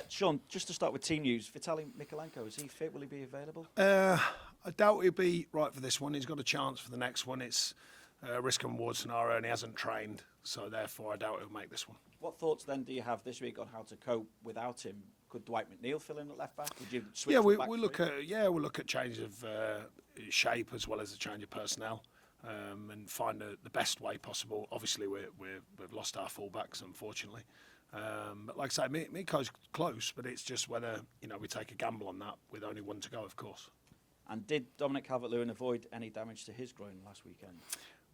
Sean, just to start with team news, Vitaly Mykolenko, is he fit? Will he be available? I doubt he'll be right for this one. He's got a chance for the next one. It's a risk and reward scenario, and he hasn't trained, so therefore I doubt he'll make this one. What thoughts then do you have this week on how to cope without him? Could Dwight McNeil fill in at left back? Would you switch? Yeah, we'll look at change of shape as well as a change of personnel, and find the best way possible. Obviously, we've lost our fullbacks, unfortunately. But like I say, Miko's close, but it's just whether we take a gamble on that with only one to go, of course. And did Dominic Calvert-Lewin avoid any damage to his groin last weekend?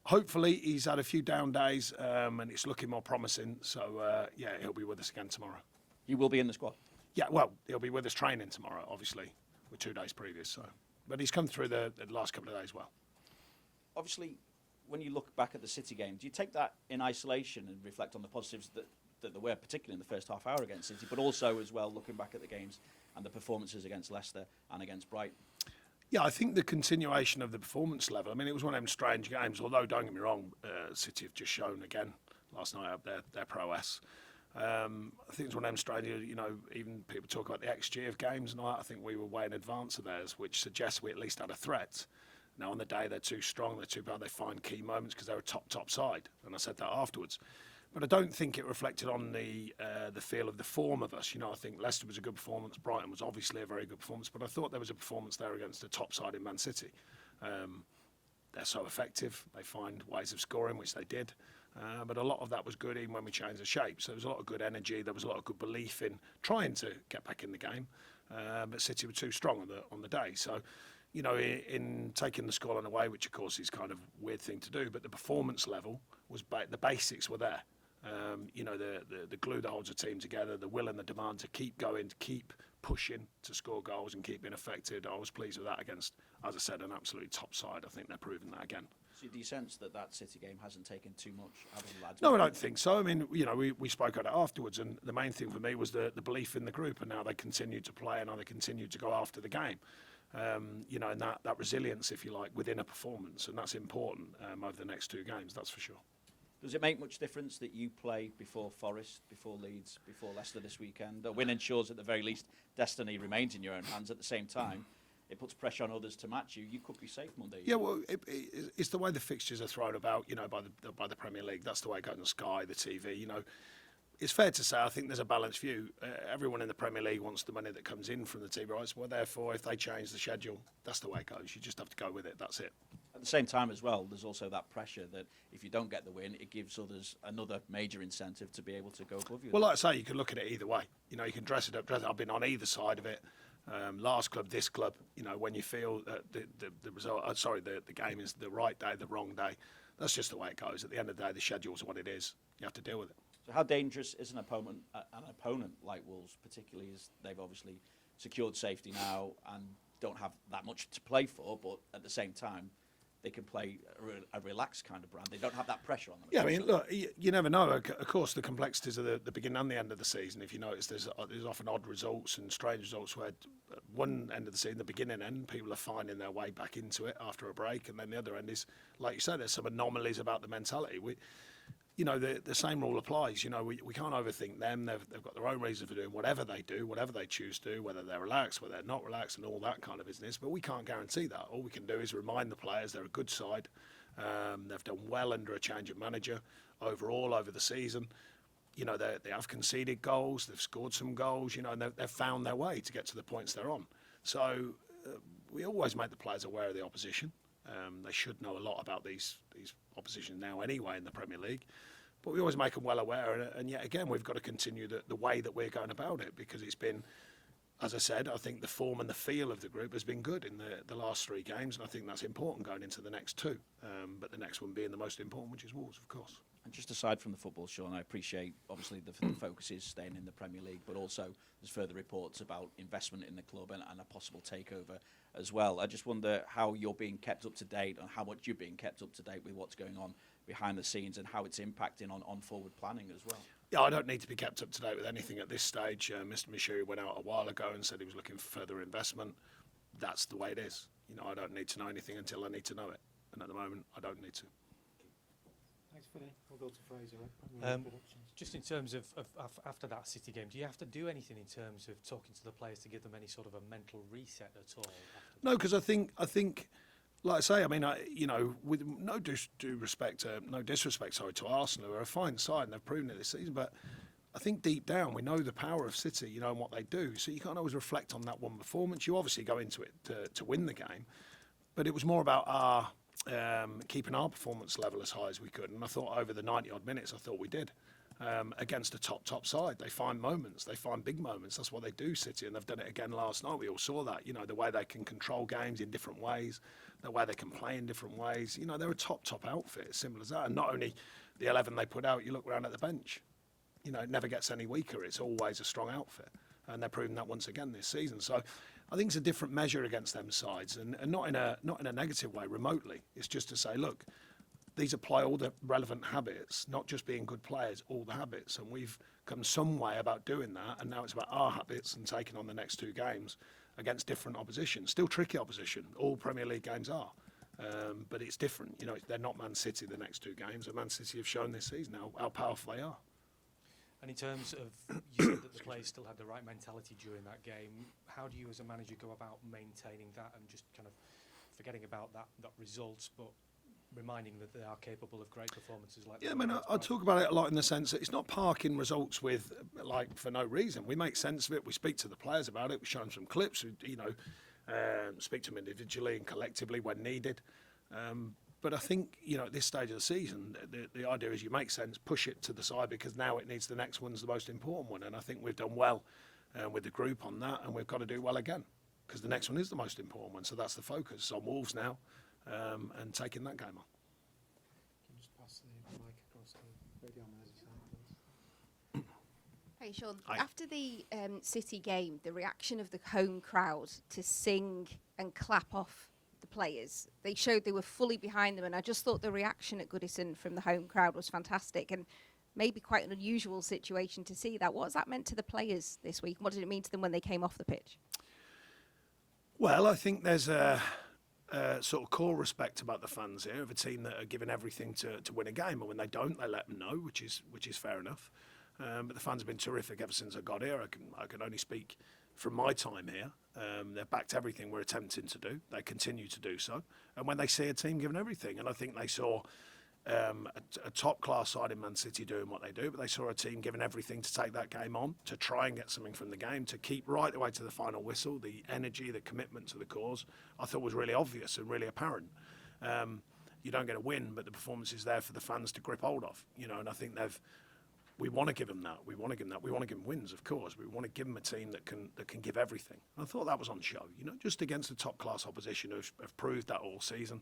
Hopefully, he's had a few down days, and it's looking more promising. So he'll be with us again tomorrow. He will be in the squad. Yeah, well, he'll be with us training tomorrow. Obviously, with 2 days previous. So, but he's come through the last couple of days well. Obviously, when you look back at the City game, do you take that in isolation and reflect on the positives that there were, particularly in the first half hour against City, but also as well looking back at the games and the performances against Leicester and against Brighton? Yeah, I think the continuation of the performance level. I mean, it was one of them strange games. Although, don't get me wrong, City have just shown again last night up their prowess. I think it's one of them strange. Even people talk about the XG of games, and I think we were way in advance of theirs, which suggests we at least had a threat. Now, on the day they're too strong, they're too bad. They find key moments because they're a top side, and I said that afterwards. But I don't think it reflected on the feel of the form of us. I think Leicester was a good performance. Brighton was obviously a very good performance. But I thought there was a performance there against the top side in Man City. They're so effective. They find ways of scoring, which they did. But a lot of that was good even when we changed the shape. So there was a lot of good energy. There was a lot of good belief in trying to get back in the game. But City were too strong on the day. So, in taking the scoreline away, which of course is kind of a weird thing to do, but the performance level was the basics were there. The glue that holds a team together, the will and the demand to keep going, to keep pushing, to score goals and keep being affected. I was pleased with that against, as I said, an absolutely top side. I think they're proving that again. So do you sense that City game hasn't taken too much out of the lads? No, I don't think so. I mean, we spoke about it afterwards, and the main thing for me was the belief in the group, and now they continue to play and how they continue to go after the game. And that resilience, if you like, within a performance, and that's important over the next 2 games, that's for sure. Does it make much difference that you play before Forest, before Leeds, before Leicester this weekend? A win ensures at the very least destiny remains in your own hands. At the same time, it puts pressure on others to match you. You could be safe Monday. Yeah, well, it's the way the fixtures are thrown about, by the Premier League. That's the way it goes on Sky, the TV. It's fair to say I think there's a balanced view. Everyone in the Premier League wants the money that comes in from the TV rights. Well, therefore, if they change the schedule, that's the way it goes. You just have to go with it. That's it. At the same time as well, there's also that pressure that if you don't get the win, it gives others another major incentive to be able to go above you. Well, like I say, you can look at it either way. You can dress it up. I've been on either side of it. Last club, this club. When you feel that the result, the game is the right day, the wrong day. That's just the way it goes. At the end of the day, the schedule's what it is. You have to deal with it. So how dangerous is an opponent like Wolves, particularly as they've obviously secured safety now and don't have that much to play for, but at the same time, they can play a relaxed kind of brand. They don't have that pressure on them. Yeah, I mean, look, you never know. Of course, the complexities of the beginning and the end of the season. If you notice, there's often odd results and strange results where at one end of the season, the beginning end, people are finding their way back into it after a break, and then the other end is, like you said, there's some anomalies about the mentality. The same rule applies. We can't overthink them. They've got their own reason for doing whatever they do, whatever they choose to do, whether they're relaxed, whether they're not relaxed, and all that kind of business. But we can't guarantee that. All we can do is remind the players they're a good side. They've done well under a change of manager overall over the season. They have conceded goals. They've scored some goals. And they've found their way to get to the points they're on. So we always make the players aware of the opposition. They should know a lot about these opposition now anyway in the Premier League. But we always make them well aware. And yet again, we've got to continue the way that we're going about it, because it's been, as I said, I think the form and the feel of the group has been good in the last 3 games. And I think that's important going into the next 2. But the next one being the most important, which is Wolves, of course. And just aside from the football, Sean, I appreciate, obviously, the focus is staying in the Premier League, but also there's further reports about investment in the club and a possible takeover as well. I just wonder how you're being kept up to date and how much you're being kept up to date with what's going on behind the scenes and how it's impacting on forward planning as well. Yeah, I don't need to be kept up to date with anything at this stage. Mr. Michu went out a while ago and said he was looking for further investment. That's the way it is. I don't need to know anything until I need to know it. And at the moment, I don't need to. Thanks, Vinny. We'll go to Fraser. Just in terms of after that City game, do you have to do anything in terms of talking to the players to give them any sort of a mental reset at all? No, because I think, like I say, I mean, with no disrespect to Arsenal, who are a fine side and they've proven it this season, but I think deep down we know the power of City, and what they do. So you can't always reflect on that one performance. You obviously go into it to win the game, but it was more about our keeping our performance level as high as we could. And I thought over the 90-odd minutes, I thought we did. Against a top side, they find moments, they find big moments. That's what they do, City, and they've done it again last night. We all saw that, the way they can control games in different ways, the way they can play in different ways. They're a top outfit, as simple as that. And not only the 11 they put out, you look around at the bench, it never gets any weaker. It's always a strong outfit, and they're proving that once again this season. So I think it's a different measure against them sides, and not in a negative way remotely. It's just to say, look, these apply all the relevant habits, not just being good players, all the habits. And we've come some way about doing that, and now it's about our habits and taking on the next two games against different opposition. Still tricky opposition, all Premier League games are. But it's different. They're not Man City the next two games, and Man City have shown this season how powerful they are. And in terms of, you said that the players still had the right mentality during that game. How do you as a manager go about maintaining that and just kind of forgetting about that results, but reminding that they are capable of great performances like that? Yeah, I mean, I talk about it a lot in the sense that it's not parking results with, for no reason. We make sense of it. We speak to the players about it. We show them some clips. We, speak to them individually and collectively when needed. But I think, at this stage of the season, the idea is you make sense, push it to the side, because now it needs the next one's the most important one. And I think we've done well with the group on that, and we've got to do well again, because the next one is the most important one. So that's the focus. It's on Wolves now. And taking that game on. Can you just pass the mic across the radio on the other side, please? Hey, Sean. Hi. After the City game, the reaction of the home crowd to sing and clap off the players, they showed they were fully behind them, and I just thought the reaction at Goodison from the home crowd was fantastic, and maybe quite an unusual situation to see that. What has that meant to the players this week? What did it mean to them when they came off the pitch? Well, I think there's a sort of core respect about the fans here of a team that are giving everything to win a game, and when they don't, they let them know, which is fair enough. But the fans have been terrific ever since I got here. I can only speak from my time here. They've backed everything we're attempting to do. They continue to do so, and when they see a team giving everything, and I think they saw a top-class side in Man City doing what they do, but they saw a team giving everything to take that game on, to try and get something from the game, to keep right the way to the final whistle. The energy, the commitment to the cause, I thought was really obvious and really apparent. You don't get a win, but the performance is there for the fans to grip hold of, and I think we want to give them that. We want to give them that. We want to give them wins, of course. We want to give them a team that can give everything. And I thought that was on show, just against the top-class opposition who've proved that all season.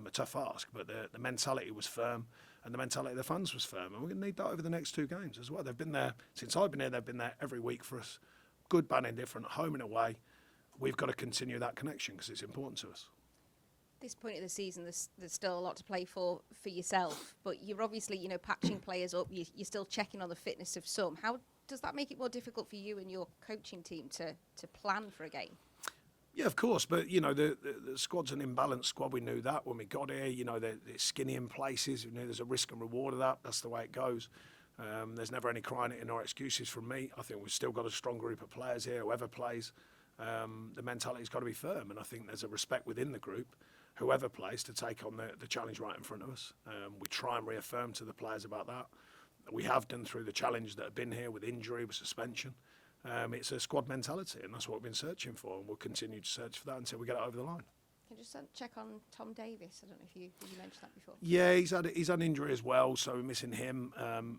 A tough ask, but the mentality was firm, and the mentality of the fans was firm. And we're going to need that over the next two games as well. They've been there, since I've been here, they've been there every week for us. Good, bad, indifferent, home and away. We've got to continue that connection because it's important to us. This point of the season, there's still a lot to play for yourself, but you're obviously, patching players up. You're still checking on the fitness of some. How does that make it more difficult for you and your coaching team to plan for a game? Yeah, of course, but the squad's an imbalanced squad. We knew that when we got here. They're skinny in places. We knew there's a risk and reward of that. That's the way it goes. There's never any crying it or excuses from me. I think we've still got a strong group of players here. Whoever plays, the mentality's got to be firm, and I think there's a respect within the group, whoever plays, to take on the challenge right in front of us. We try and reaffirm to the players about that. We have done through the challenge that have been here with injury, with suspension. It's a squad mentality, and that's what we've been searching for, and we'll continue to search for that until we get it over the line. Can you just check on Tom Davies? I don't know if you mentioned that before. Yeah, he's had injury as well, so we're missing him,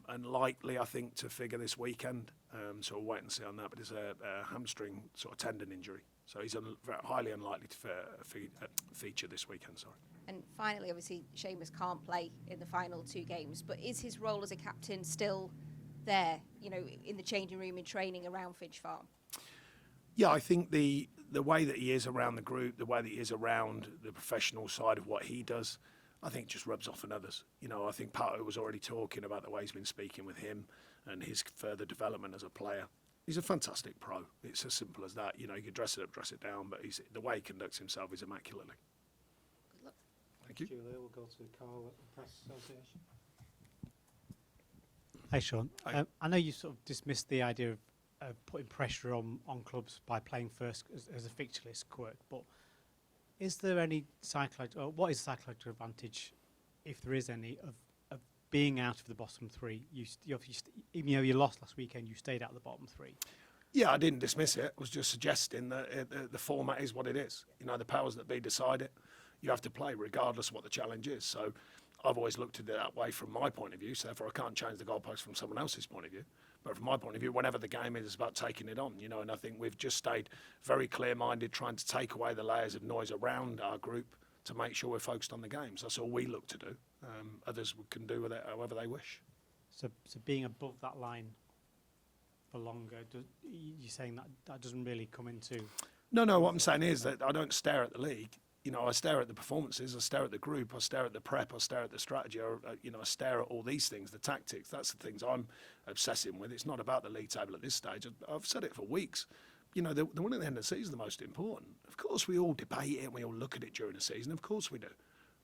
and likely, I think, to figure this weekend. So we'll wait and see on that, but it's a hamstring sort of tendon injury. So he's highly unlikely to feature this weekend, sorry. And finally, obviously, Seamus can't play in the final two games, but is his role as a captain still there, in the changing room, in training around Finch Farm? Yeah, I think the way that he is around the group, the way that he is around the professional side of what he does, I think just rubs off on others. I think Pato was already talking about the way he's been speaking with him and his further development as a player. He's a fantastic pro. It's as simple as that. You can dress it up, dress it down, but the way he conducts himself is immaculately. Good luck. Thank you. Julia, we'll go to Carl at the Press Association. Hey, Sean. Hi. I know you sort of dismissed the idea of putting pressure on clubs by playing first as a fixture list quirk, but is there any psychological, or what is the psychological advantage, if there is any, of being out of the bottom three? You obviously, even though you lost last weekend, you stayed out of the bottom three. Yeah, I didn't dismiss it. I was just suggesting that the format is what it is. You know, the powers that be decide it. You have to play regardless of what the challenge is. So I've always looked at it that way from my point of view. So therefore, I can't change the goalpost from someone else's point of view. But from my point of view, whenever the game is, it's about taking it on. You know, and I think we've just stayed very clear-minded, trying to take away the layers of noise around our group to make sure we're focused on the games. That's all we look to do. Others can do with it however they wish. So being above that line for longer, you're saying that doesn't really come into... No, what I'm saying is that I don't stare at the league. You know, I stare at the performances, I stare at the group, I stare at the prep, I stare at the strategy, I stare at all these things, the tactics. That's the things I'm obsessing with. It's not about the league table at this stage. I've said it for weeks. You know, the one at the end of the season is the most important. Of course, we all debate it and we all look at it during the season. Of course we do.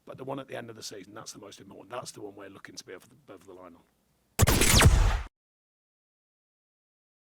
But the one at the end of the season, that's the most important. That's the one we're looking to be above the line on.